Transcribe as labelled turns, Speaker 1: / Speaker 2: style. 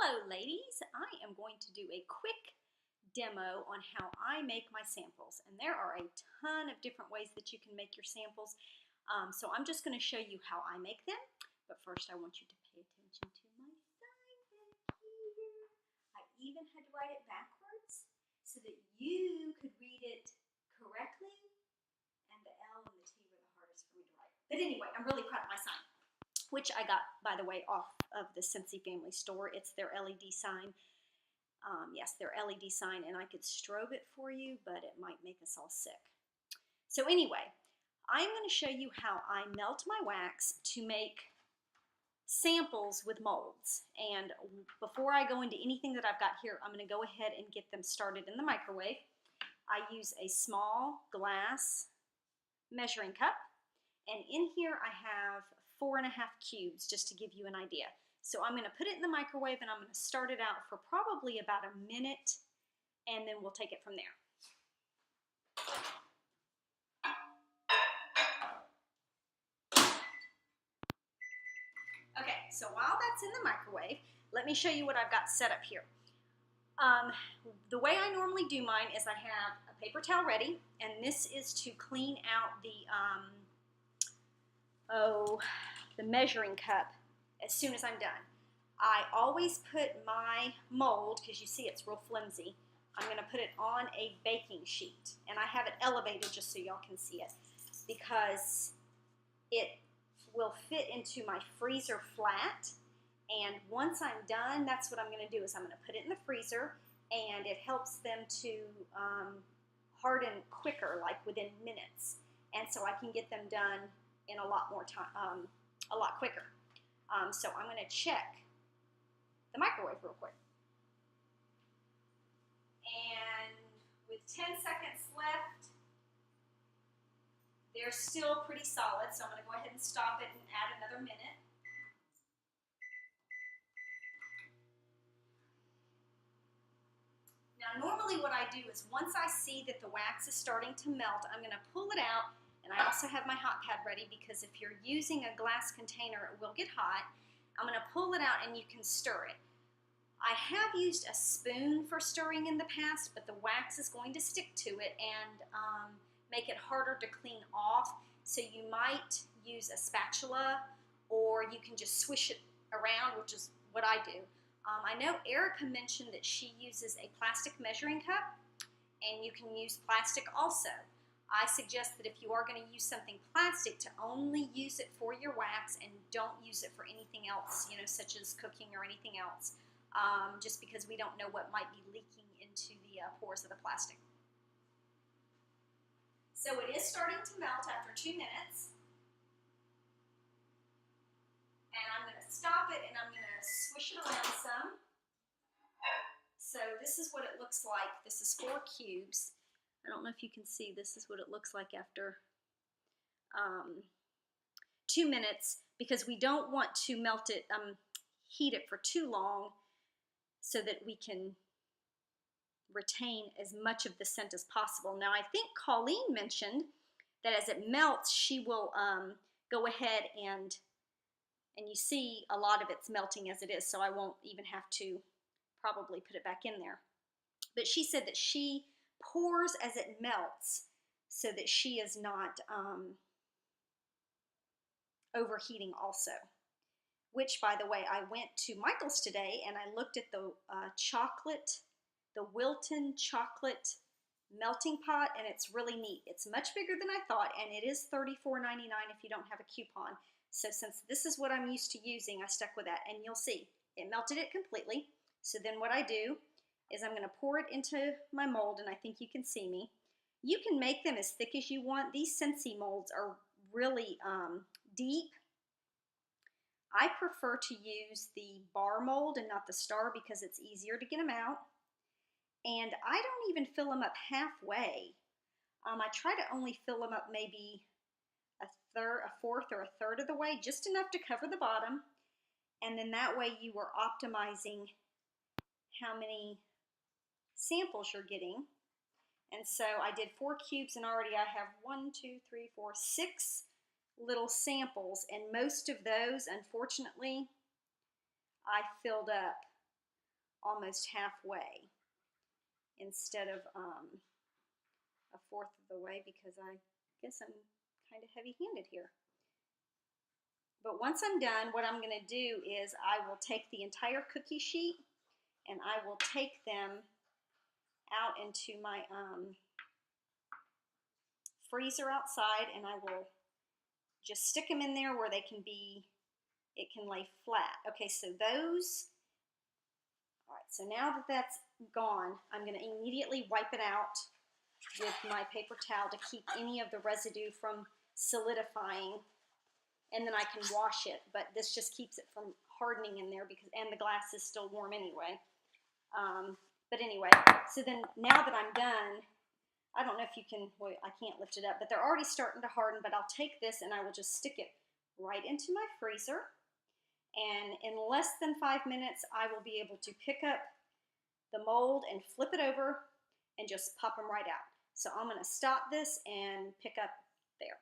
Speaker 1: Hello ladies, I am going to do a quick demo on how I make my samples, and there are a ton of different ways that you can make your samples, so I'm just going to show you how I make them. But first I want you to pay attention to my sign back here. I even had to write it backwards so that you could read it correctly, and the L and the T were the hardest for me to write. But anyway, I'm really proud of my sign, which I got, by the way, off of the Scentsy family store. It's their LED sign. Yes, their LED sign, and I could strobe it for you, but it might make us all sick. So anyway, I'm going to show you how I melt my wax to make samples with molds. And before I go into anything that I've got here, I'm going to go ahead and get them started in the microwave. I use a small glass measuring cup, and in here I have 4.5 cubes, just to give you an idea. So I'm going to put it in the microwave, and I'm going to start it out for probably about a minute, and then we'll take it from there. Okay, so while that's in the microwave, let me show you what I've got set up here. The way I normally do mine is I have a paper towel ready, and this is to clean out the measuring cup as soon as I'm done. I always put my mold, because you see it's real flimsy, I'm going to put it on a baking sheet, and I have it elevated just so y'all can see it, because it will fit into my freezer flat. And once I'm done, that's what I'm going to do, is I'm going to put it in the freezer, and it helps them to harden quicker, like within minutes, and so I can get them done in a lot more time, a lot quicker. So I'm going to check the microwave real quick. And with 10 seconds left, they're still pretty solid, so I'm going to go ahead and stop it and add another minute. Now normally what I do is once I see that the wax is starting to melt, I'm going to pull it out, and I also have my hot pad ready, because if you're using a glass container, it will get hot. I'm going to pull it out and you can stir it. I have used a spoon for stirring in the past, but the wax is going to stick to it and make it harder to clean off. So you might use a spatula, or you can just swish it around, which is what I do. I know Erica mentioned that she uses a plastic measuring cup, and you can use plastic also. I suggest that if you are going to use something plastic, to only use it for your wax and don't use it for anything else, such as cooking or anything else, just because we don't know what might be leaking into the pores of the plastic. So it is starting to melt after 2 minutes. And I'm going to stop it, and I'm going to swish it around some. So this is what it looks like. This is 4 cubes. I don't know if you can see, this is what it looks like after 2 minutes, because we don't want to melt it, heat it for too long, so that we can retain as much of the scent as possible. Now I think Colleen mentioned that as it melts, she will go ahead and you see a lot of it's melting as it is, so I won't even have to probably put it back in there. But she said that she pours as it melts, so that she is not overheating also. Which, by the way, I went to Michael's today and I looked at the the Wilton chocolate melting pot, and it's really neat. It's much bigger than I thought, and it is $34.99 if you don't have a coupon. So since this is what I'm used to using, I stuck with that, and you'll see it melted it completely. So then what I do is I'm going to pour it into my mold, and I think you can see me. You can make them as thick as you want. These Scentsy molds are really deep. I prefer to use the bar mold and not the star, because it's easier to get them out. And I don't even fill them up halfway. I try to only fill them up maybe a fourth or a third of the way, just enough to cover the bottom. And then that way you are optimizing how many samples you're getting. And so I did 4 cubes, and already I have 6 little samples, and most of those, unfortunately, I filled up almost halfway instead of a fourth of the way, because I guess I'm kind of heavy-handed here. But once I'm done, what I'm going to do is I will take the entire cookie sheet and I will take them out into my freezer outside, and I will just stick them in there where they can be, it can lay flat. Okay, so those, all right, so now that that's gone, I'm going to immediately wipe it out with my paper towel to keep any of the residue from solidifying, and then I can wash it, but this just keeps it from hardening in there, because, and the glass is still warm anyway. But anyway, so then now that I'm done, I don't know if you can, well, I can't lift it up, but they're already starting to harden, but I'll take this and I will just stick it right into my freezer, and in less than 5 minutes, I will be able to pick up the mold and flip it over and just pop them right out. So I'm going to stop this and pick up there.